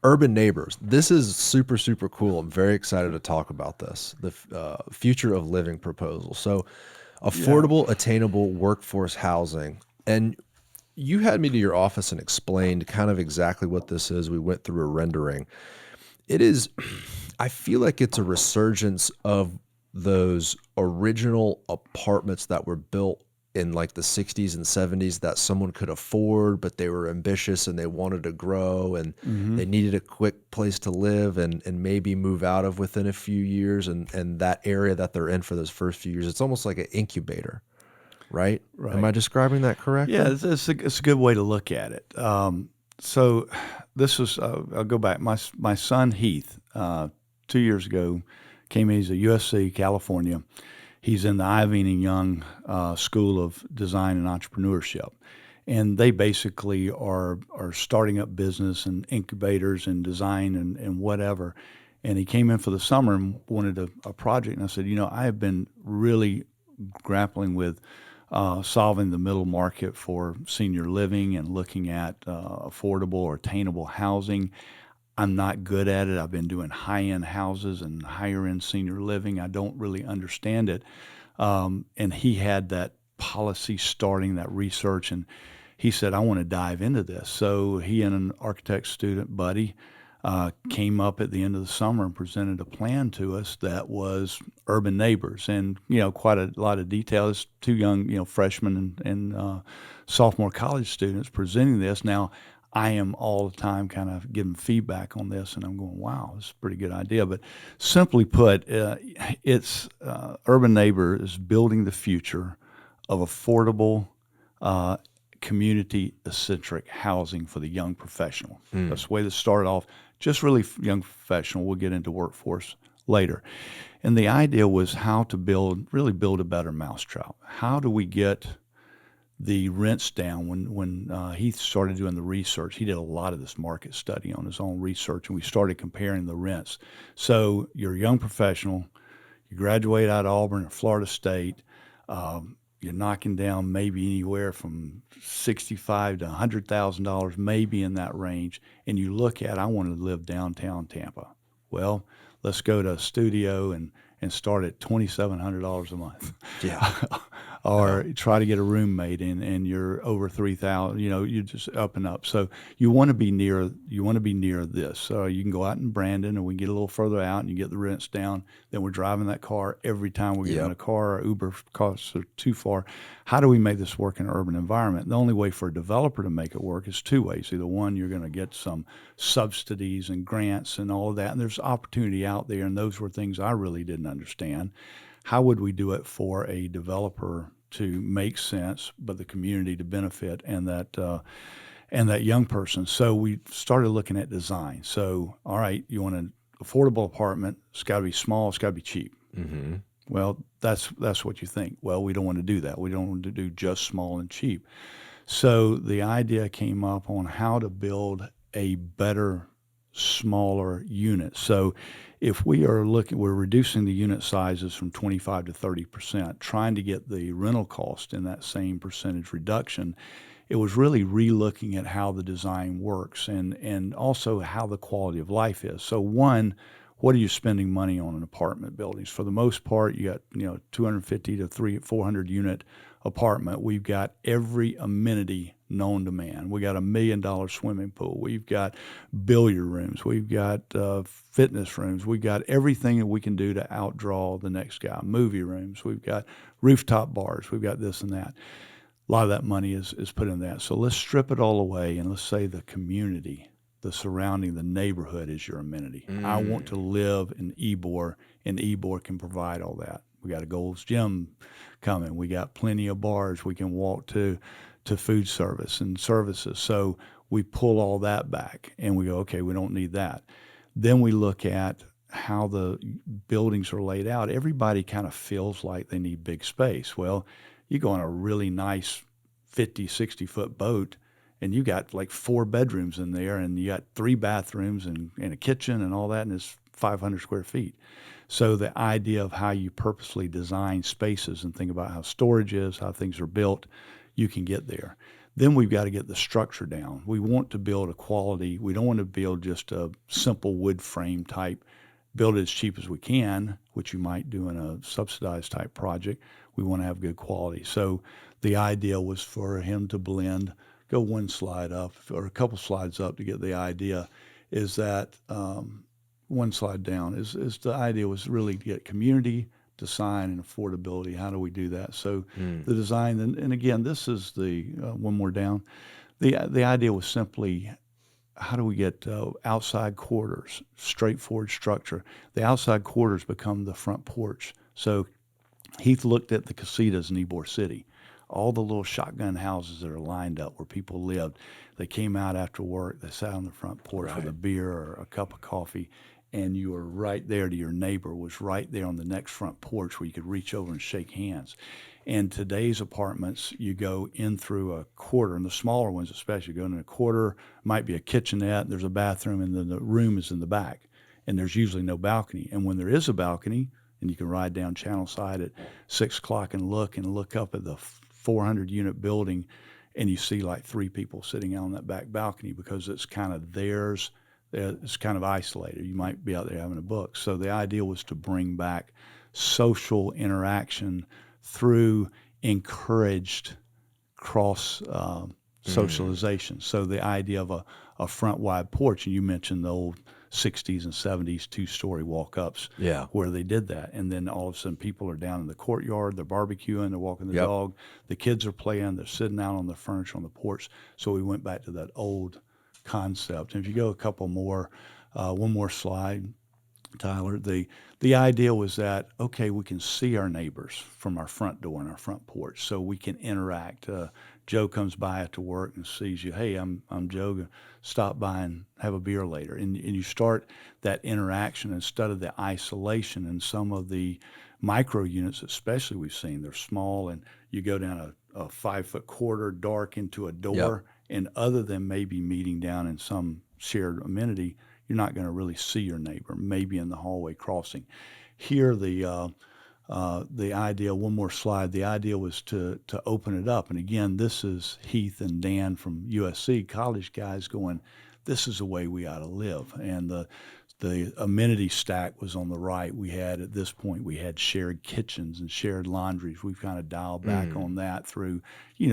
urban neighbors. This is super, super cool. I'm very excited to talk about this. The future of living proposal. So, Yeah. affordable, attainable workforce housing. And you had me to your office and explained kind of exactly what this is. We went through a rendering. It is, I feel like it's a resurgence of those original apartments that were built in like the 60s and 70s that someone could afford, but they were ambitious and they wanted to grow and Hmm. they needed a quick place to live and maybe move out of within a few years. And that area that they're in for those first few years, it's almost like an incubator, right? Am Right. I describing that Yeah, correctly? it's a good way to look at it. So this was I'll go back. My son Heath, 2 years ago, came in. He's at USC, California. He's in the Iving and Young School of Design and Entrepreneurship, and they basically are starting up business and incubators and design and whatever. And he came in for the summer and wanted a project, and I said, I have been really grappling with solving the middle market for senior living and looking at affordable or attainable housing. I'm not good at it. I've been doing high end houses and higher end senior living. I don't really understand it. And he had that policy starting, that research, and he said, I want to dive into this. So he and an architect student buddy came up at the end of the summer and presented a plan to us that was urban neighbors, and quite a lot of details. Two young freshmen and sophomore college students presenting this. Now I am all the time kind of giving feedback on this, and I'm going, wow, this is a pretty good idea. But simply put, it's urban neighbor is building the future of affordable uh, community eccentric housing for the young professional. Mm. That's the way this started off. Just really young professional. We'll get into workforce later. And the idea was how to really build a better mousetrap. How do we get the rents down? When he started doing the research, he did a lot of this market study on his own research, and we started comparing the rents. So you're a young professional, you graduate out of Auburn or Florida State, you're knocking down maybe anywhere from 65 to $100,000, maybe in that range, and you look at, I want to live downtown Tampa. Well, let's go to a studio and start at $2,700 a month. Yeah. Yeah. Or try to get a roommate and you're over 3,000, you're just up and up. So you want to be near this. So you can go out in Brandon, and we get a little further out and you get the rents down. Then we're driving that car every time we get in Yep. a car, or Uber costs are too far. How do we make this work in an urban environment? The only way for a developer to make it work is two ways. Either one, you're going to get some subsidies and grants and all of that. And there's opportunity out there. And those were things I really didn't understand. How would we do it for a developer to make sense, but the community to benefit, and that young person? So we started looking at design. So, all right, you want an affordable apartment? It's got to be small. It's got to be cheap. Mm-hmm. Well, that's what you think. Well, we don't want to do that. We don't want to do just small and cheap. So the idea came up on how to build a better, smaller unit. So if we're reducing the unit sizes from 25 to 30%, trying to get the rental cost in that same percentage reduction. It was really re-looking at how the design works, and also how the quality of life is. So one, what are you spending money on in apartment buildings? For the most part, you got 250 to 400 unit apartment. We've got every amenity known to man. We got $1 million swimming pool. We've got billiard rooms. We've got fitness rooms. We've got everything that we can do to outdraw the next guy. Movie rooms. We've got rooftop bars. We've got this and that. A lot of that money is put in that. So let's strip it all away, and let's say the community, the surrounding, the neighborhood is your amenity. I want Mm. to live in Ybor, and Ybor can provide all that. We got a Gold's Gym coming. We got plenty of bars we can walk to food service and services. So we pull all that back and we go, okay, we don't need that. Then we look at how the buildings are laid out. Everybody kind of feels like they need big space. Well, you go on a really nice 50, 60-foot boat, and you got like 4 bedrooms in there, and you got 3 bathrooms and a kitchen and all that, and it's 500 square feet. So the idea of how you purposely design spaces and think about how storage is, how things are built, you can get there. Then we've got to get the structure down. We want to build a quality. We don't want to build just a simple wood frame type, build it as cheap as we can, which you might do in a subsidized type project. We want to have good quality. So the idea was for him to blend, go one slide up or a couple slides up to get the idea, is that one slide down is the idea was really to get community, design, and affordability. How do we do that? So the design, and again, this is the one more down. The idea was simply, how do we get outside quarters, straightforward structure? The outside quarters become the front porch. So Heath looked at the casitas in Ybor City, all the little shotgun houses that are lined up where people lived. They came out after work, they sat on the front porch with a beer or a cup of coffee, and you were right there to your neighbor, was right there on the next front porch where you could reach over and shake hands. And today's apartments, you go in through a quarter, and the smaller ones especially, you go in a quarter, might be a kitchenette, there's a bathroom, and then the room is in the back. And there's usually no balcony. And when there is a balcony, and you can ride down Channel Side at 6 o'clock and look up at the 400 unit building, and you see like 3 people sitting out on that back balcony because it's kind of theirs. It's kind of isolated. You might be out there having a book. So the idea was to bring back social interaction through encouraged cross socialization. So the idea of a front wide porch, and you mentioned the old 60s and 70s 2-story walk-ups where they did that. And then all of a sudden people are down in the courtyard, they're barbecuing, they're walking the dog, the kids are playing, they're sitting out on the furniture on the porch. So we went back to that old concept. And if you go a couple more, one more slide, Tyler, the idea was that, okay, we can see our neighbors from our front door and our front porch, so we can interact. Joe comes by after work and sees you. Hey, I'm Joe. Stop by and have a beer later. And you start that interaction instead of the isolation. And some of the micro units, especially, we've seen they're small, and you go down a 5-foot corridor, dark into a door, and other than maybe meeting down in some shared amenity, you're not going to really see your neighbor, maybe in the hallway crossing. Here, the idea, one more slide, the idea was to open it up. And again, this is Heath and Dan from USC, college guys going, this is the way we ought to live. And the amenity stack was on the right. We had, at this point, we had shared kitchens and shared laundries. We've kind of dialed back on that through,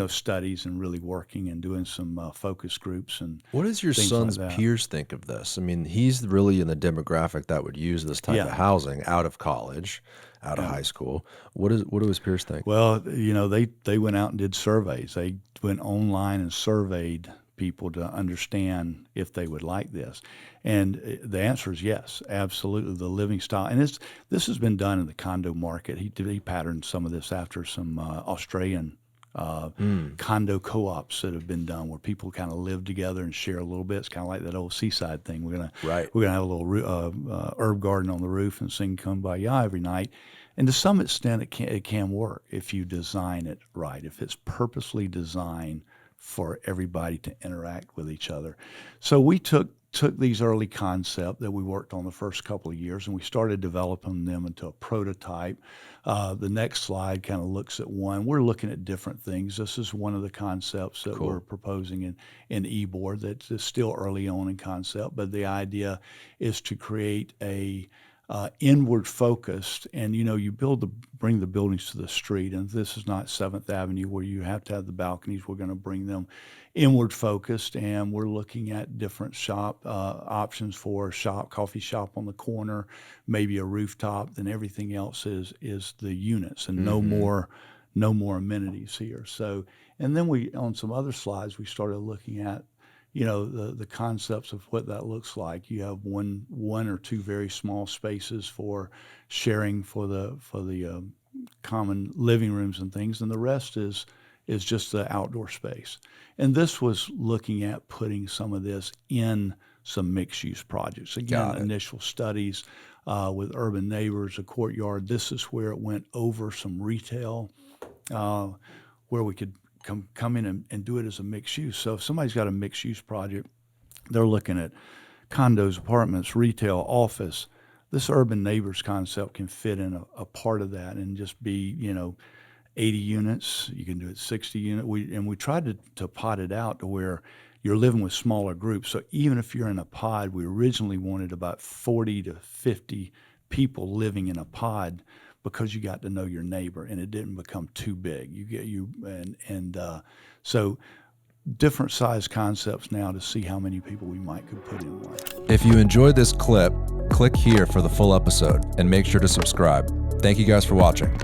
studies and really working and doing some focus groups and what does your son's like peers think of this? I mean, he's really in the demographic that would use this type of housing out of college, out of high school. What do his peers think? Well, they went out and did surveys. They went online and surveyed people to understand if they would like this. And the answer is yes, absolutely. The living style. And this has been done in the condo market. He patterned some of this after some Australian condo co-ops that have been done where people kind of live together and share a little bit. It's kind of like that old seaside thing. We're gonna have a little herb garden on the roof and sing Kumbaya every night. And to some extent, it can work if you design it right, if it's purposely designed for everybody to interact with each other. So we took these early concepts that we worked on the first couple of years, and we started developing them into a prototype. The next slide kind of looks at one. We're looking at different things. This is one of the concepts that we're proposing in Ybor that is still early on in concept, but the idea is to create a inward focused, and you bring the buildings to the street, and this is not 7th Avenue where you have to have the balconies. We're going to bring them inward focused, and we're looking at different shop options for a coffee shop on the corner, maybe a rooftop. Then everything else is the units, and no more amenities here. So, and then on some other slides we started looking at the concepts of what that looks like. You have one or two very small spaces for sharing for the common living rooms and things, and the rest is just the outdoor space. And this was looking at putting some of this in some mixed-use projects. Again, initial studies with urban neighbors, a courtyard. This is where it went over some retail, where we could come in and do it as a mixed use. So if somebody's got a mixed use project, they're looking at condos, apartments, retail, office. This urban neighbors concept can fit in a part of that and just be, 80 units. You can do it 60 unit. We tried to pot it out to where you're living with smaller groups. So even if you're in a pod, we originally wanted about 40 to 50 people living in a pod because you got to know your neighbor and it didn't become too big. So different size concepts now to see how many people we could put in one. If you enjoyed this clip, click here for the full episode and make sure to subscribe. Thank you guys for watching.